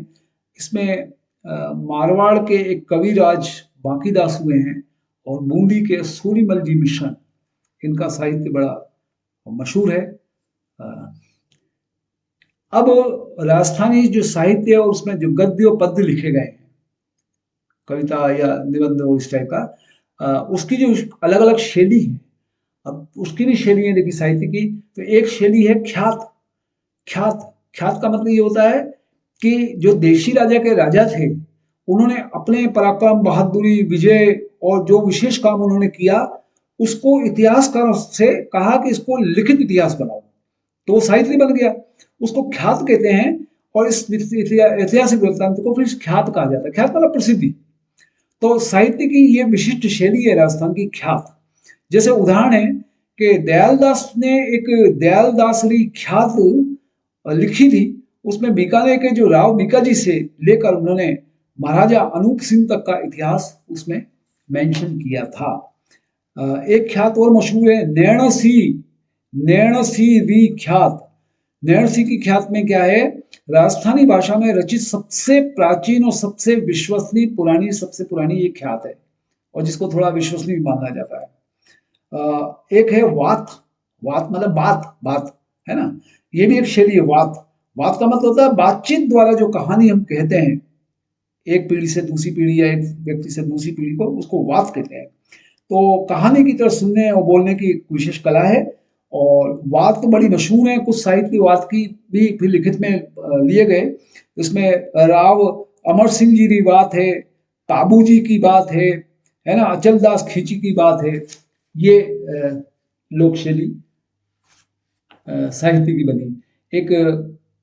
इसमें मारवाड़ के एक कविराज बांकीदास हुए हैं, और बूंदी के सूरीमल जी मिश्रण, इनका साहित्य बड़ा मशहूर है। अब राजस्थानी जो साहित्य है और उसमें जो गद्य और पद्य लिखे गए हैं, कविता या निबंध और इस टाइप का, उसकी जो अलग अलग शैली है, अब उसकी भी शैली है देखिए साहित्य की। तो एक शैली है ख्यात। ख्यात का मतलब ये होता है कि जो देशी राजा के राजा थे, उन्होंने अपने पराक्रम, बहादुरी, विजय और जो विशेष काम उन्होंने किया, उसको इतिहासकारों से कहा कि इसको लिखित इतिहास बनाओ, तो वो साहित्य बन गया, उसको ख्यात कहते हैं। और इस ऐतिहासिक वृत्तांत को फिर ख्यात कहा जाता है। ख्यात मतलब प्रसिद्धि। तो साहित्य की ये विशिष्ट शैली है राजस्थान की, ख्यात। जैसे उदाहरण है कि दयालदास ने एक दयालदासरी ख्यात लिखी थी। उसमें बीकानेर के जो राव बीकाजी से लेकर उन्होंने महाराजा अनूप सिंह तक का इतिहास उसमें मेंशन किया था। एक ख्यात और मशहूर है, नैणसी, नैणसी री ख्यात। नैणसी की ख्यात में क्या है, राजस्थानी भाषा में रचित सबसे प्राचीन और सबसे विश्वसनीय पुरानी, सबसे पुरानी ये ख्यात है और जिसको थोड़ा विश्वसनीय माना जाता है। एक है वात, वात मतलब बात, बात है ना, ये भी एक शैली है। वात, वात का मतलब होता है बातचीत द्वारा जो कहानी हम कहते हैं एक पीढ़ी से दूसरी पीढ़ी या एक व्यक्ति से दूसरी पीढ़ी को, उसको वात कहते हैं। तो कहानी की तरह सुनने और बोलने की एक विशेष कला है और वात तो बड़ी मशहूर है। कुछ साहित्य वात की भी फिर लिखित में लिए गए। इसमें राव अमर सिंह जी की बात है, ताबू जी की बात है ना, अचलदास खींची की बात है। ये लोक शैली साहित्य की बनी। एक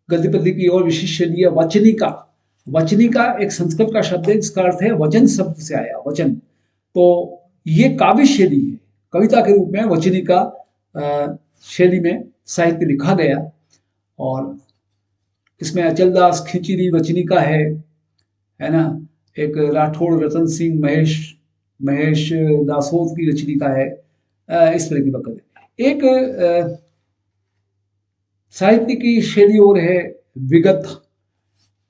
गद्य पद्य की और विशिष्ट शैली है वचनिका। वचनिका एक संस्कृत का शब्द है जिसका अर्थ है वचन शब्द से आया, वचन। तो ये काव्य शैली है, कविता के रूप में वचनिका शैली में साहित्य लिखा गया और इसमें अचलदास खींची वचनिका है ना, एक राठौड़ रतन सिंह महेश महेश दासोत की वचनिका है। इस तरह की बकत है। एक साहित्य की शैली और है विगत।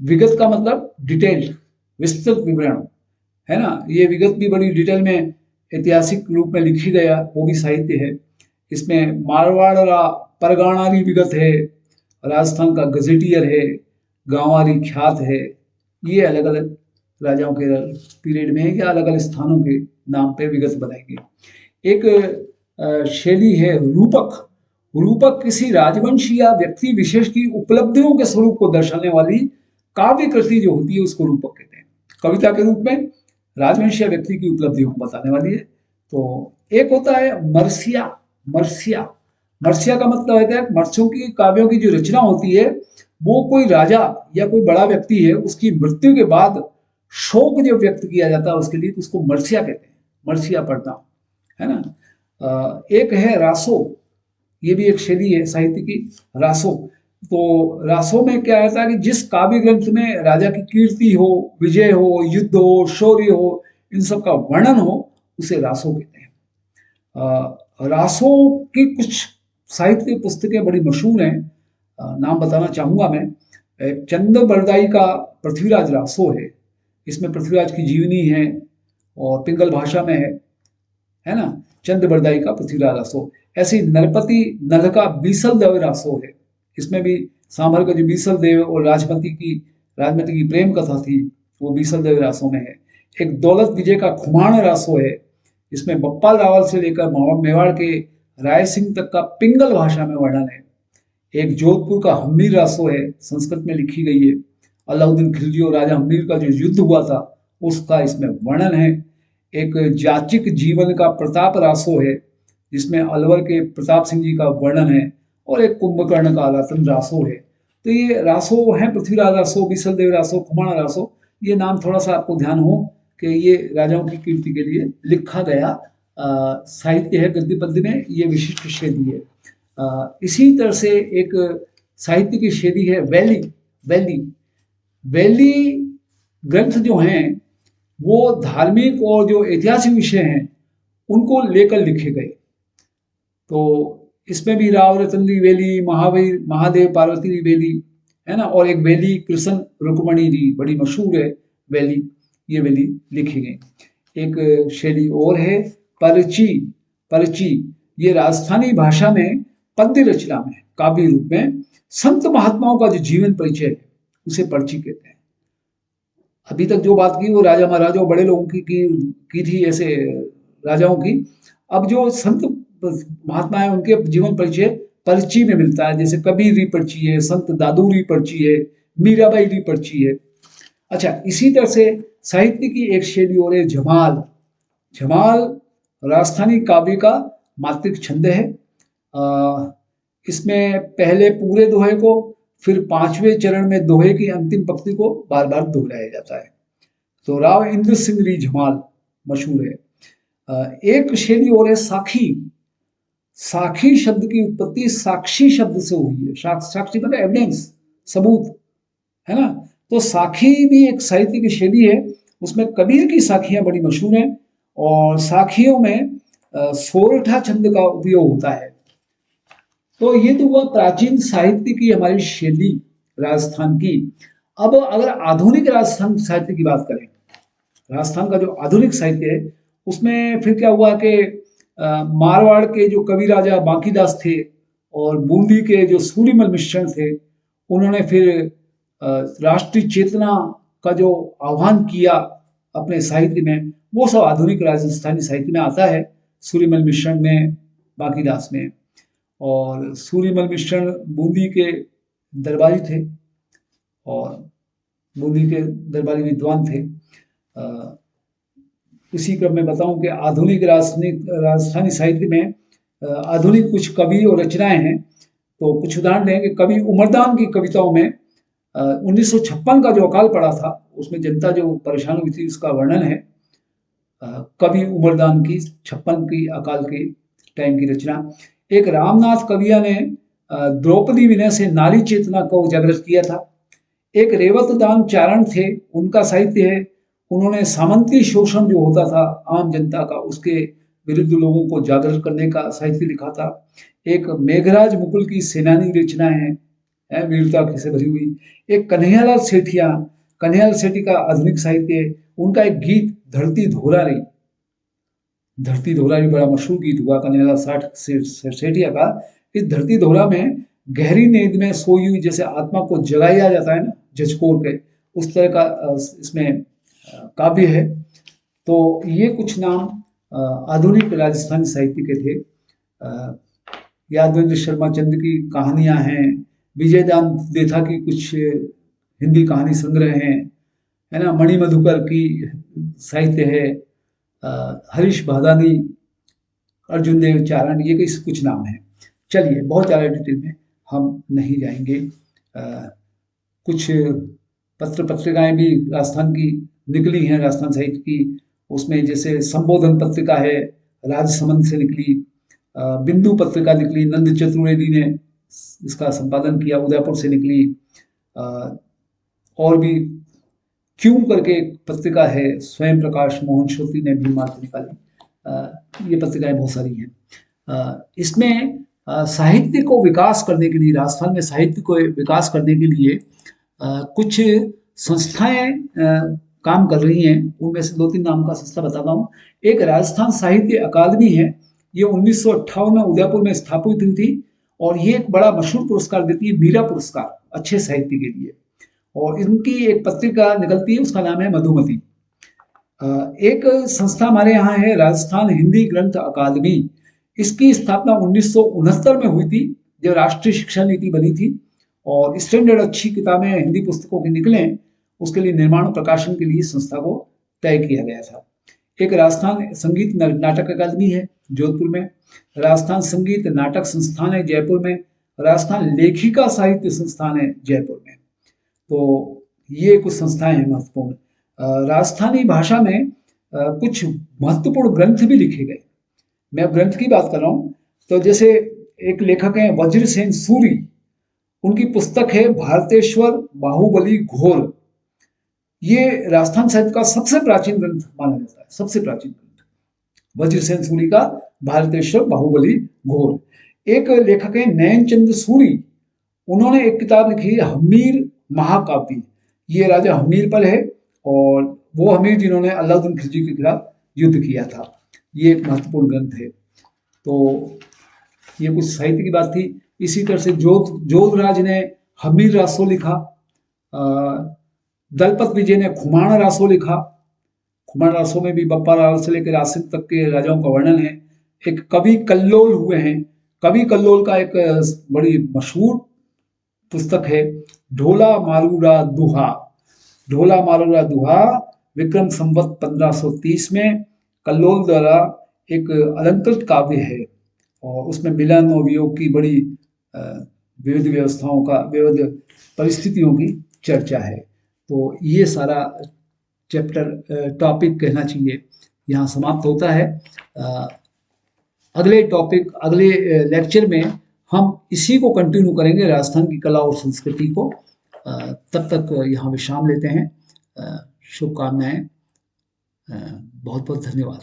विगत का मतलब डिटेल, विस्तृत विवरण है ना। ये विगत भी बड़ी डिटेल में ऐतिहासिक रूप में लिखी गया, वो भी साहित्य है। इसमें मारवाड़ परगाणारी विगत है, राजस्थान का गजेटियर है, गांवारी ख्यात है। ये अलग अलग राजाओं के पीरियड में है या अलग अलग स्थानों के नाम पे विगत बनाएंगे। एक शैली है रूपक। रूपक किसी राजवंशी या व्यक्ति विशेष की उपलब्धियों के स्वरूप को दर्शाने वाली काव्य कृति जो होती है उसको रूपक कहते हैं। कविता के रूप में राजवंशी या व्यक्ति की उपलब्धियों को बताने वाली है। तो एक होता है मर्सिया। मर्सिया, मर्सिया का मतलब होता है मर्सियों की काव्यों की जो रचना होती है वो कोई राजा या कोई बड़ा व्यक्ति है उसकी मृत्यु के बाद शोक जो व्यक्त किया जाता है उसके लिए, तो उसको मर्सिया कहते हैं, मर्सिया पढ़ना है ना। एक है रासो। ये भी एक शैली है साहित्य की, रासो। तो रासो में क्या रहता है कि जिस काव्य ग्रंथ में राजा की कीर्ति हो, विजय हो, युद्ध हो, शौर्य हो, इन सब का वर्णन हो, उसे रासो कहते हैं। रासो की कुछ साहित्य पुस्तकें बड़ी मशहूर हैं, नाम बताना चाहूंगा मैं। चंद बरदाई का पृथ्वीराज रासो है। इसमें पृथ्वीराज की जीवनी है और पिंगल भाषा में है ना। चंद बरदाई का पृथ्वीराज रासो। ऐसे नरपति नल का बीसल देव रासो है। इसमें भी सांभर का जो बीसल देव और राजमती की प्रेम कथा थी वो बीसल देव रासो में है। एक दौलत विजय का खुमाण रासो है। इसमें बप्पाल रावल से लेकर मेवाड़ के राय सिंह तक का पिंगल भाषा में वर्णन है। एक जोधपुर का हम्मीर रासो है, संस्कृत में लिखी गई है। अलाउद्दीन खिलजी और राजा हम्मीर का जो युद्ध हुआ था उसका इसमें वर्णन है। एक जाचिक जीवन का प्रताप रासो है जिसमें अलवर के प्रताप सिंह जी का वर्णन है। और एक कुंभकर्ण का आलातन रासो है। तो ये रासो है, पृथ्वीराज रासो, बीसल देव रासो, खुमाण रासो। ये नाम थोड़ा सा आपको ध्यान हो कि ये राजाओं की कीर्ति के लिए लिखा गया साहित्य है। गद्य पद्य में ये विशिष्ट शैली है। इसी तरह से एक साहित्य की शैली है वैली। वैली, वैली ग्रंथ जो हैं वो धार्मिक और जो ऐतिहासिक विषय हैं उनको लेकर लिखे गए। तो इसमें भी राव रतन री वैली, महावीर महादेव पार्वती री वैली है ना, और एक वैली कृष्ण रुक्मणी री बड़ी मशहूर है वैली। ये वैली लिखी गई। एक शैली और है परची। परची ये राजस्थानी भाषा में पद्य रचना में काव्य रूप में संत महात्माओं का जो जीवन परिचय है उसे पर्ची कहते हैं। अभी तक जो बात की वो राजा महाराजाओं बड़े लोगों की थी, ऐसे राजाओं की। अब जो संत महात्मा है उनके जीवन परिचय पर्ची में मिलता है। जैसे कबीर री पर्ची है, संत दादू री पर्ची है, मीराबाई री पर्ची है। अच्छा, इसी तरह से साहित्य की एक शैली और है झमाल। झमाल राजस्थानी काव्य का मात्रिक छंद है। इसमें पहले पूरे दोहे को, फिर पांचवें चरण में दोहे की अंतिम पंक्ति को बार बार दोहराया जाता है। तो राव इंद्र सिंह री झमाल मशहूर है। एक शैली और है साखी। साखी शब्द की उत्पत्ति साक्षी शब्द से हुई है। साक्षी मतलब एविडेंस, सबूत, है ना। तो साखी भी एक साहित्य की शैली है। उसमें कबीर की साखियां बड़ी मशहूर हैं और साखियों में सोरठा छंद का उपयोग होता है। तो ये तो हुआ प्राचीन साहित्य की हमारी शैली राजस्थान की। अब अगर आधुनिक राजस्थान साहित्य की बात करें, राजस्थान का जो आधुनिक साहित्य है उसमें फिर क्या हुआ कि मारवाड़ के जो कवि राजा बांकीदास थे और बूंदी के जो सूलिमल मिश्रण थे, उन्होंने फिर राष्ट्रीय चेतना का जो आह्वान किया अपने साहित्य में, वो सब आधुनिक राजस्थानी साहित्य में आता है। सूलिमल मिश्रण में, बांकीदास में। और सूलिमल मिश्रण बूंदी के दरबारी थे और बूंदी के दरबारी विद्वान थे। इसी क्रम में बताऊं कि आधुनिक राजस्थानी साहित्य में आधुनिक कुछ कवि और रचनाएं हैं। तो कुछ उदाहरण दें कि कवि उमरदान की कविताओं में 1956 का जो अकाल पड़ा था उसमें जनता जो परेशान हुई थी उसका वर्णन है। कवि उमरदान की 56 की अकाल के टाइम की रचना। एक रामनाथ कविया ने द्रौपदी विनय से नारी चेतना को जागृत किया था। एक रेवत दान चारण थे, उनका साहित्य है। उन्होंने सामंती शोषण जो होता था आम जनता का, उसके विरुद्ध लोगों को जागृत करने का साहित्य लिखा था। एक मेघराज मुकुल की सेनानी रचना है वीरता से भरी हुई। एक कन्हैयालाल सेठी का आधुनिक साहित्य है। उनका एक गीत धरती धोरा रही, धरती धोरा भी बड़ा मशहूर गीत हुआ कन्हैयालाल सेठिया का। इस धरती धोरा में गहरी नींद में सोई हुई जैसे आत्मा को जगाया जाता है ना झचकोर के, उस तरह का इसमें काव्य है। तो ये कुछ नाम आधुनिक राजस्थानी साहित्य के थे। यादवेंद्र शर्मा चंद की कहानियां हैं, विजयदान देथा की कुछ हिंदी कहानी संग्रह हैं, है ना। मणि मधुकर की साहित्य है, हरीश भादानी, अर्जुन देव चारण, ये कुछ नाम हैं। चलिए बहुत ज़्यादा डिटेल में हम नहीं जाएंगे। कुछ पत्र पत्रिकाएं भी राजस्थान की निकली हैं, राजस्थान साहित्य की। उसमें जैसे संबोधन पत्रिका है, राजसमंद से निकली। बिंदु पत्रिका निकली, नंद चतुर्वेदी ने इसका संपादन किया, उदयपुर से निकली। और भी क्यों करके एक पत्रिका है, स्वयं प्रकाश मोहन श्रोती ने भी मार्ग निकाली। ये पत्रिकाएं बहुत सारी हैं। इसमें साहित्य को विकास करने के लिए, राजस्थान में साहित्य को विकास करने के लिए कुछ संस्थाएं काम कर रही हैं। उनमें से 2-3 नाम का संस्था बताता हूँ। एक राजस्थान साहित्य अकादमी है। ये 1958 में उदयपुर में स्थापित हुई थी और ये एक बड़ा मशहूर पुरस्कार देती है, मीरा पुरस्कार, अच्छे साहित्य के लिए। और इनकी एक पत्रिका निकलती है, उसका नाम है मधुमती। एक संस्था हमारे यहाँ है, राजस्थान हिंदी ग्रंथ अकादमी। इसकी स्थापना 1969 में हुई थी, जब राष्ट्रीय शिक्षा नीति बनी थी और स्टैंडर्ड अच्छी किताबें हिंदी पुस्तकों की निकले, उसके लिए निर्माण प्रकाशन के लिए संस्था को तय किया गया था। एक राजस्थान संगीत नाटक अकादमी है जोधपुर में, राजस्थान संगीत नाटक संस्थान है जयपुर में, राजस्थान लेखिका साहित्य संस्थान है जयपुर में। तो ये कुछ संस्थाएं हैं महत्वपूर्ण। राजस्थानी भाषा में कुछ महत्वपूर्ण ग्रंथ भी लिखे गए। मैं ग्रंथ की बात कर रहा हूँ। तो जैसे एक लेखक हैं वज्रसेन सूरी, उनकी पुस्तक है भारतेश्वर बाहुबली घोर। ये राजस्थान साहित्य का सबसे प्राचीन ग्रंथ माना जाता है, सबसे प्राचीन ग्रंथ वज्रसेन सूरी का भारतेश्वर बाहुबली घोर। एक लेखक है नयनचंद सूरी, उन्होंने एक किताब लिखी है हमीर महाकाव्य। ये राजा हमीर पर है और वो हमीर जिन्होंने अलाउद्दीन खिलजी के खिलाफ युद्ध किया था। ये एक महत्वपूर्ण ग्रंथ है। तो ये कुछ साहित्य की बात थी। इसी तरह से जोधराज ने हमीर रासो लिखा। दलपत विजय ने खुमाण रासो लिखा। खुमाण रासो में भी बप्पा लाल से लेकर आसिफ तक के राजाओं का वर्णन है। एक कवि कल्लोल हुए हैं। कवि कल्लोल का एक बड़ी मशहूर पुस्तक है ढोला मारूरा दुहा। ढोला मारूरा दुहा विक्रम संवत 1530 में कल्लोल द्वारा एक अलंकृत काव्य है और उसमें मिलन और वियोग की बड़ी विविध व्यवस्थाओं का, विविध परिस्थितियों की चर्चा है। तो ये सारा चैप्टर, टॉपिक कहना चाहिए, यहाँ समाप्त होता है। अगले टॉपिक, अगले लेक्चर में हम इसी को कंटिन्यू करेंगे, राजस्थान की कला और संस्कृति को। तब तक यहाँ विश्राम लेते हैं। शुभकामनाएं। बहुत बहुत धन्यवाद।